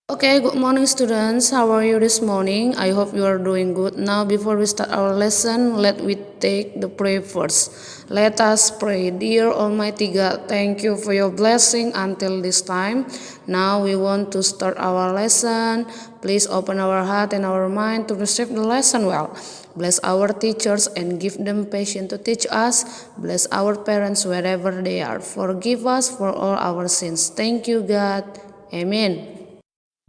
Okay, good morning, students. How are you this morning? I hope you are doing good. Now, before we start our lesson, let we take the prayer first. Let us pray. Dear Almighty God, thank you for your blessing until this time. Now, we want to start our lesson. Please open our heart and our mind to receive the lesson well. Bless our teachers and give them patience to teach us. Bless our parents wherever they are. Forgive us for all our sins. Thank you, God. Amen.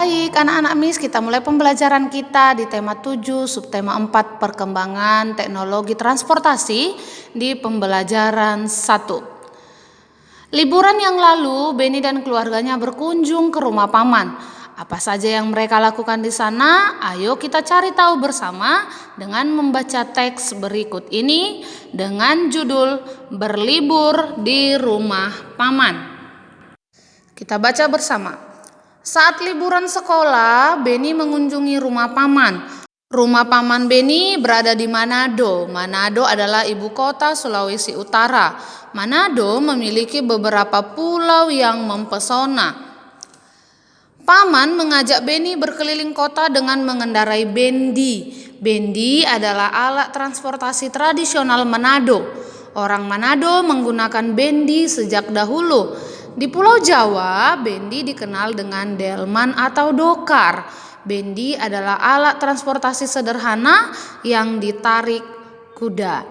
Baik, anak-anak Miss, kita mulai pembelajaran kita di tema 7, subtema 4, perkembangan teknologi transportasi di pembelajaran 1. Liburan yang lalu, Benny dan keluarganya berkunjung ke rumah paman. Apa saja yang mereka lakukan di sana? Ayo kita cari tahu bersama dengan membaca teks berikut ini dengan judul Berlibur di Rumah Paman. Kita baca bersama. Saat liburan sekolah, Benny mengunjungi rumah paman. Rumah paman Benny berada di Manado. Manado adalah ibu kota Sulawesi Utara. Manado memiliki beberapa pulau yang mempesona. Paman mengajak Benny berkeliling kota dengan mengendarai bendi. Bendi adalah alat transportasi tradisional Manado. Orang Manado menggunakan bendi sejak dahulu. Di Pulau Jawa, bendi dikenal dengan delman atau dokar. Bendi adalah alat transportasi sederhana yang ditarik kuda.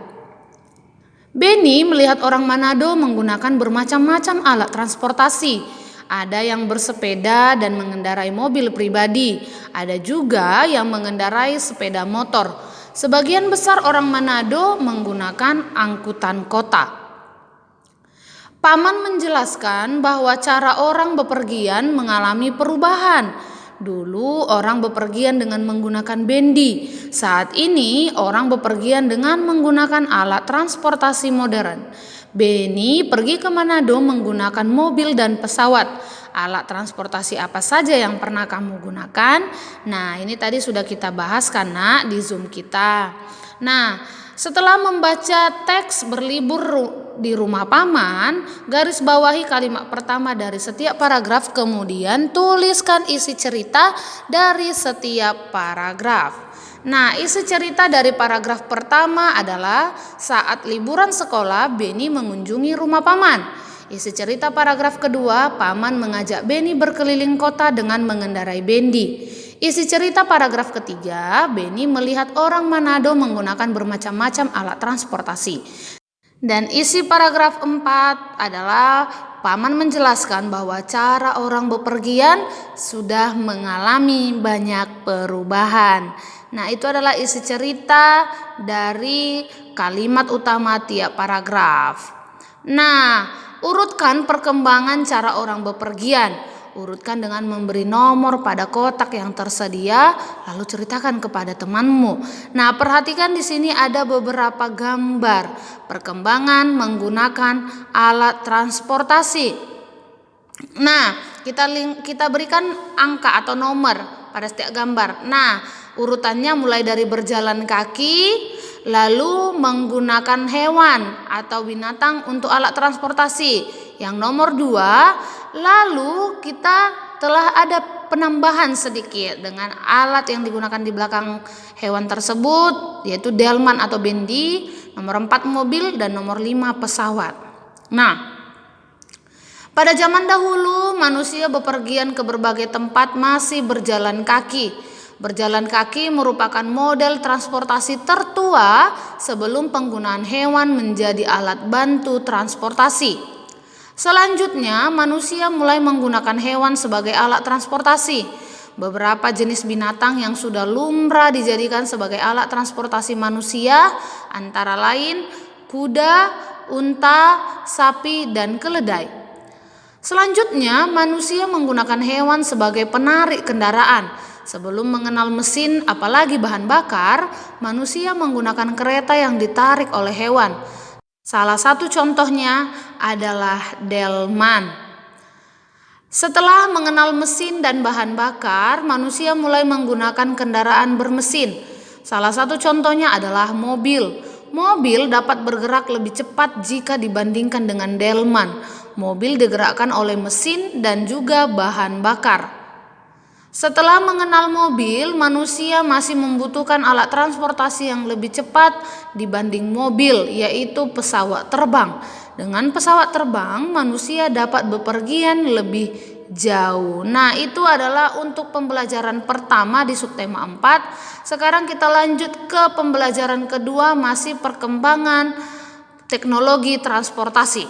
Benny melihat orang Manado menggunakan bermacam-macam alat transportasi. Ada yang bersepeda dan mengendarai mobil pribadi. Ada juga yang mengendarai sepeda motor. Sebagian besar orang Manado menggunakan angkutan kota. Paman menjelaskan bahwa cara orang bepergian mengalami perubahan. Dulu orang bepergian dengan menggunakan bendi. Saat ini orang bepergian dengan menggunakan alat transportasi modern. Benny pergi ke Manado menggunakan mobil dan pesawat. Alat transportasi apa saja yang pernah kamu gunakan? Nah, ini tadi sudah kita bahas karena di Zoom kita. Nah, setelah membaca teks berlibur di rumah paman, garis bawahi kalimat pertama dari setiap paragraf, kemudian tuliskan isi cerita dari setiap paragraf. Nah, isi cerita dari paragraf pertama adalah saat liburan sekolah, Benny mengunjungi rumah paman. Isi cerita paragraf kedua, paman mengajak Benny berkeliling kota dengan mengendarai bendi. Isi cerita paragraf ketiga, Benny melihat orang Manado menggunakan bermacam-macam alat transportasi. Dan isi paragraf 4 adalah paman menjelaskan bahwa cara orang bepergian sudah mengalami banyak perubahan. Nah, itu adalah isi cerita dari kalimat utama tiap paragraf. Nah, urutkan perkembangan cara orang bepergian. Urutkan dengan memberi nomor pada kotak yang tersedia, lalu ceritakan kepada temanmu. Nah, perhatikan di sini ada beberapa gambar perkembangan menggunakan alat transportasi. Nah, kita berikan angka atau nomor pada setiap gambar. Nah, urutannya mulai dari berjalan kaki, lalu menggunakan hewan atau binatang untuk alat transportasi. Yang nomor 2, lalu kita telah ada penambahan sedikit dengan alat yang digunakan di belakang hewan tersebut, yaitu delman atau bendi. Nomor 4 mobil dan nomor 5 pesawat. Nah, pada zaman dahulu manusia bepergian ke berbagai tempat masih berjalan kaki. Berjalan kaki merupakan model transportasi tertua sebelum penggunaan hewan menjadi alat bantu transportasi. Selanjutnya, manusia mulai menggunakan hewan sebagai alat transportasi. Beberapa jenis binatang yang sudah lumrah dijadikan sebagai alat transportasi manusia antara lain kuda, unta, sapi, dan keledai. Selanjutnya, manusia menggunakan hewan sebagai penarik kendaraan. Sebelum mengenal mesin, apalagi bahan bakar, manusia menggunakan kereta yang ditarik oleh hewan. Salah satu contohnya adalah delman. Setelah mengenal mesin dan bahan bakar, manusia mulai menggunakan kendaraan bermesin. Salah satu contohnya adalah mobil. Mobil dapat bergerak lebih cepat jika dibandingkan dengan delman. Mobil digerakkan oleh mesin dan juga bahan bakar. Setelah mengenal mobil, manusia masih membutuhkan alat transportasi yang lebih cepat dibanding mobil, yaitu pesawat terbang. Dengan pesawat terbang, manusia dapat bepergian lebih jauh. Nah, itu adalah untuk pembelajaran pertama di subtema 4. Sekarang kita lanjut ke pembelajaran kedua, masih perkembangan teknologi transportasi.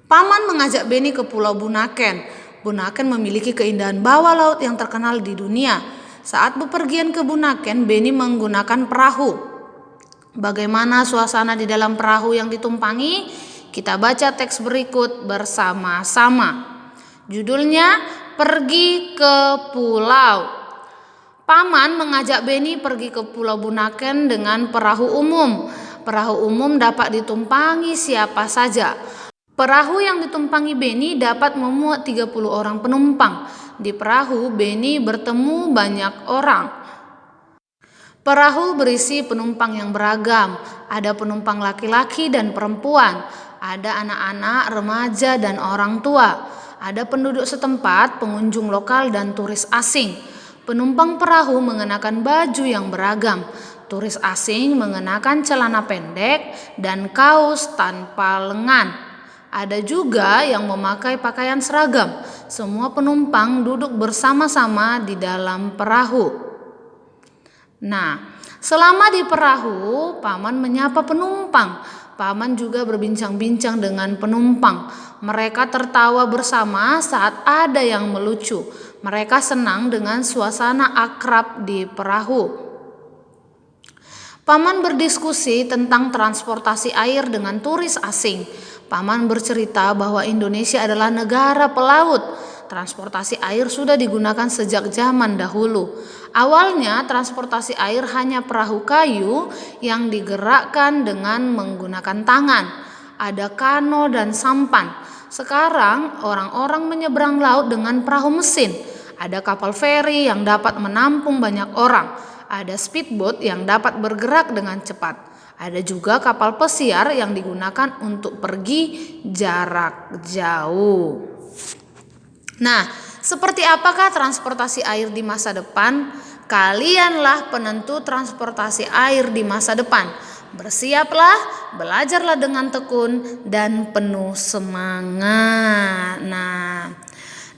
Paman mengajak Beni ke Pulau Bunaken. Bunaken memiliki keindahan bawah laut yang terkenal di dunia. Saat bepergian ke Bunaken, Beni menggunakan perahu. Bagaimana suasana di dalam perahu yang ditumpangi? Kita baca teks berikut bersama-sama. Judulnya, Pergi ke Pulau. Paman mengajak Beni pergi ke Pulau Bunaken dengan perahu umum. Perahu umum dapat ditumpangi siapa saja. Perahu yang ditumpangi Beni dapat memuat 30 orang penumpang. Di perahu Beni bertemu banyak orang. Perahu berisi penumpang yang beragam. Ada penumpang laki-laki dan perempuan. Ada anak-anak, remaja, dan orang tua. Ada penduduk setempat, pengunjung lokal, dan turis asing. Penumpang perahu mengenakan baju yang beragam. Turis asing mengenakan celana pendek dan kaos tanpa lengan. Ada juga yang memakai pakaian seragam. Semua penumpang duduk bersama-sama di dalam perahu. Nah, selama di perahu, Paman menyapa penumpang. Paman juga berbincang-bincang dengan penumpang. Mereka tertawa bersama saat ada yang melucu. Mereka senang dengan suasana akrab di perahu. Paman berdiskusi tentang transportasi air dengan turis asing. Paman bercerita bahwa Indonesia adalah negara pelaut. Transportasi air sudah digunakan sejak zaman dahulu. Awalnya transportasi air hanya perahu kayu yang digerakkan dengan menggunakan tangan. Ada kano dan sampan. Sekarang orang-orang menyeberang laut dengan perahu mesin. Ada kapal feri yang dapat menampung banyak orang. Ada speedboat yang dapat bergerak dengan cepat. Ada juga kapal pesiar yang digunakan untuk pergi jarak jauh. Nah, seperti apakah transportasi air di masa depan? Kalianlah penentu transportasi air di masa depan. Bersiaplah, belajarlah dengan tekun dan penuh semangat.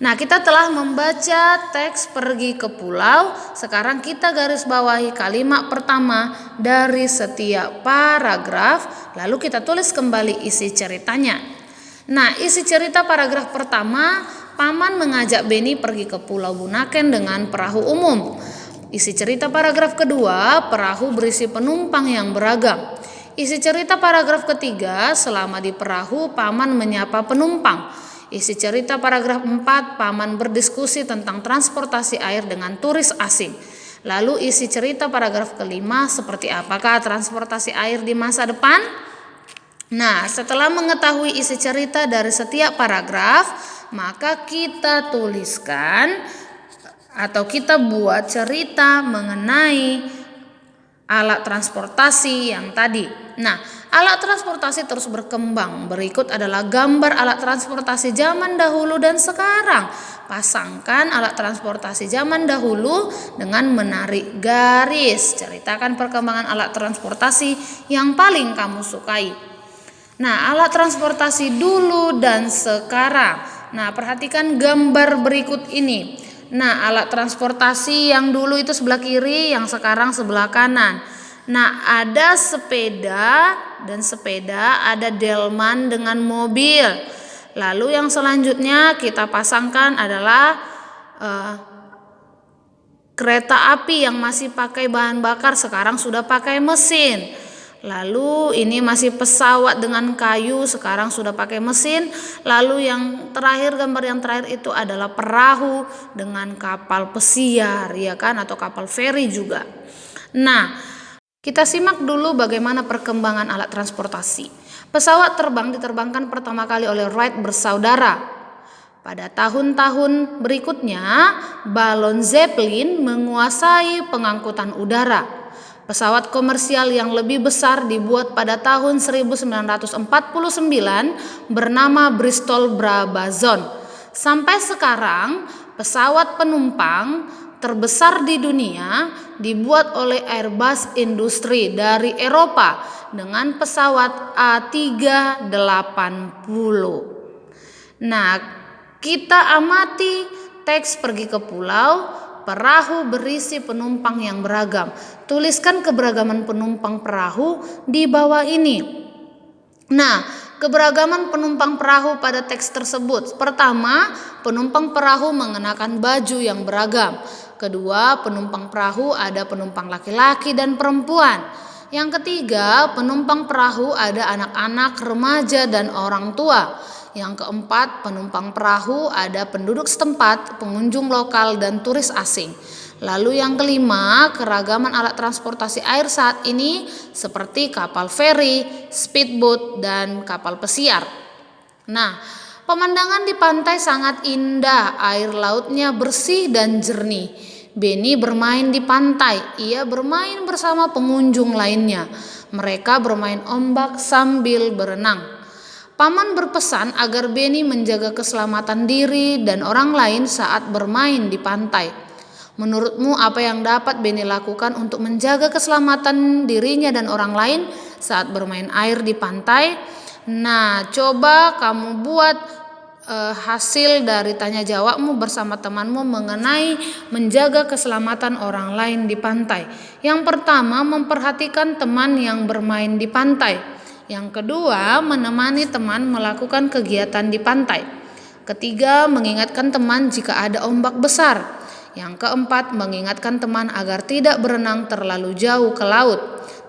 Nah, kita telah membaca teks Pergi ke Pulau. Sekarang kita garis bawahi kalimat pertama dari setiap paragraf. Lalu kita tulis kembali isi ceritanya. Nah, isi cerita paragraf pertama, Paman mengajak Beni pergi ke Pulau Bunaken dengan perahu umum. Isi cerita paragraf kedua, perahu berisi penumpang yang beragam. Isi cerita paragraf ketiga, selama di perahu Paman menyapa penumpang. Isi cerita paragraf 4, Paman berdiskusi tentang transportasi air dengan turis asing. Lalu isi cerita paragraf kelima, seperti apakah transportasi air di masa depan? Nah, setelah mengetahui isi cerita dari setiap paragraf, maka kita tuliskan atau kita buat cerita mengenai alat transportasi yang tadi. Nah, alat transportasi terus berkembang. Berikut adalah gambar alat transportasi zaman dahulu dan sekarang. Pasangkan alat transportasi zaman dahulu dengan menarik garis. Ceritakan perkembangan alat transportasi yang paling kamu sukai. Nah, alat transportasi dulu dan sekarang. Nah, perhatikan gambar berikut ini. Nah, alat transportasi yang dulu itu sebelah kiri, yang sekarang sebelah kanan. Nah, ada sepeda dan sepeda, ada delman dengan mobil. Lalu yang selanjutnya kita pasangkan adalah kereta api yang masih pakai bahan bakar, sekarang sudah pakai mesin. Lalu ini masih pesawat dengan kayu, sekarang sudah pakai mesin. Lalu yang terakhir, gambar yang terakhir itu adalah perahu dengan kapal pesiar, ya kan, atau kapal feri juga. Nah, kita simak dulu bagaimana perkembangan alat transportasi. Pesawat terbang diterbangkan pertama kali oleh Wright bersaudara. Pada tahun-tahun berikutnya, balon Zeppelin menguasai pengangkutan udara. Pesawat komersial yang lebih besar dibuat pada tahun 1949 bernama Bristol Brabazon. Sampai sekarang, pesawat penumpang terbesar di dunia dibuat oleh Airbus Industri dari Eropa dengan pesawat A380. Nah, kita amati teks pergi ke pulau. Perahu berisi penumpang yang beragam. Tuliskan keberagaman penumpang perahu di bawah ini. Nah, keberagaman penumpang perahu pada teks tersebut. Pertama, penumpang perahu mengenakan baju yang beragam. Kedua, penumpang perahu ada penumpang laki-laki dan perempuan. Yang ketiga, penumpang perahu ada anak-anak, remaja, dan orang tua. Yang keempat, penumpang perahu ada penduduk setempat, pengunjung lokal, dan turis asing. Lalu yang kelima, keragaman alat transportasi air saat ini seperti kapal feri, speedboat, dan kapal pesiar. Nah, pemandangan di pantai sangat indah, air lautnya bersih dan jernih. Benny bermain di pantai, ia bermain bersama pengunjung lainnya. Mereka bermain ombak sambil berenang. Paman berpesan agar Benny menjaga keselamatan diri dan orang lain saat bermain di pantai. Menurutmu apa yang dapat Benny lakukan untuk menjaga keselamatan dirinya dan orang lain saat bermain air di pantai? Nah, coba kamu buat hasil dari tanya jawabmu bersama temanmu mengenai menjaga keselamatan orang lain di pantai. Yang pertama, memperhatikan teman yang bermain di pantai. Yang kedua, menemani teman melakukan kegiatan di pantai. Ketiga, mengingatkan teman jika ada ombak besar. Yang keempat, mengingatkan teman agar tidak berenang terlalu jauh ke laut.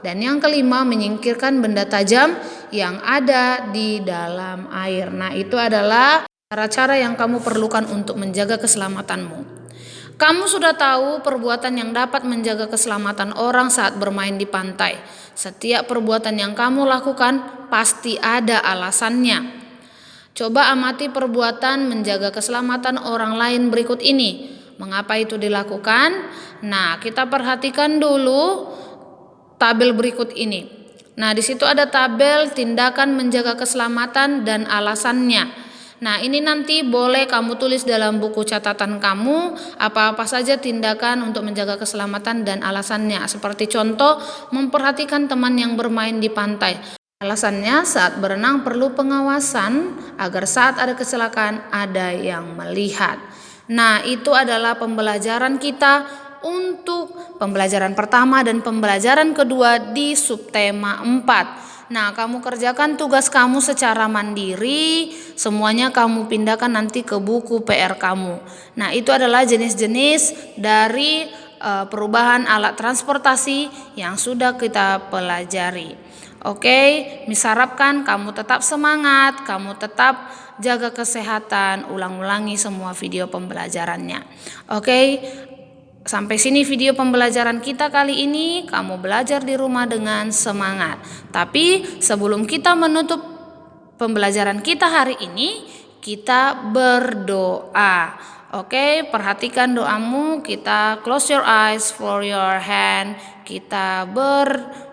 Dan yang kelima, menyingkirkan benda tajam yang ada di dalam air. Nah, itu adalah cara-cara yang kamu perlukan untuk menjaga keselamatanmu. Kamu sudah tahu perbuatan yang dapat menjaga keselamatan orang saat bermain di pantai. Setiap perbuatan yang kamu lakukan pasti ada alasannya. Coba amati perbuatan menjaga keselamatan orang lain berikut ini. Mengapa itu dilakukan? Nah, kita perhatikan dulu tabel berikut ini. Nah, di situ ada tabel tindakan menjaga keselamatan dan alasannya. Nah, ini nanti boleh kamu tulis dalam buku catatan kamu apa-apa saja tindakan untuk menjaga keselamatan dan alasannya. Seperti contoh, memperhatikan teman yang bermain di pantai. Alasannya, saat berenang perlu pengawasan agar saat ada kecelakaan ada yang melihat. Nah, itu adalah pembelajaran kita untuk pembelajaran pertama dan pembelajaran kedua di subtema 4. Nah, kamu kerjakan tugas kamu secara mandiri, semuanya kamu pindahkan nanti ke buku PR kamu. Nah, itu adalah jenis-jenis dari perubahan alat transportasi yang sudah kita pelajari. Oke, misharapkan kamu tetap semangat, kamu tetap jaga kesehatan, ulang-ulangi semua video pembelajarannya. Oke. Sampai sini video pembelajaran kita kali ini. Kamu belajar di rumah dengan semangat. Tapi sebelum kita menutup pembelajaran kita hari ini, kita berdoa. Oke, perhatikan doamu. Kita close your eyes for your hand. Kita berdoa.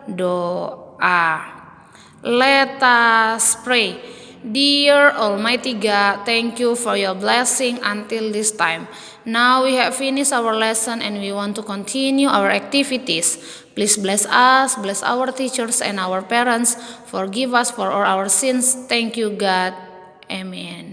Let us pray. Dear Almighty God, thank you for your blessing until this time. Now we have finished our lesson and we want to continue our activities. Please bless us, bless our teachers and our parents. Forgive us for all our sins. Thank you, God. Amen.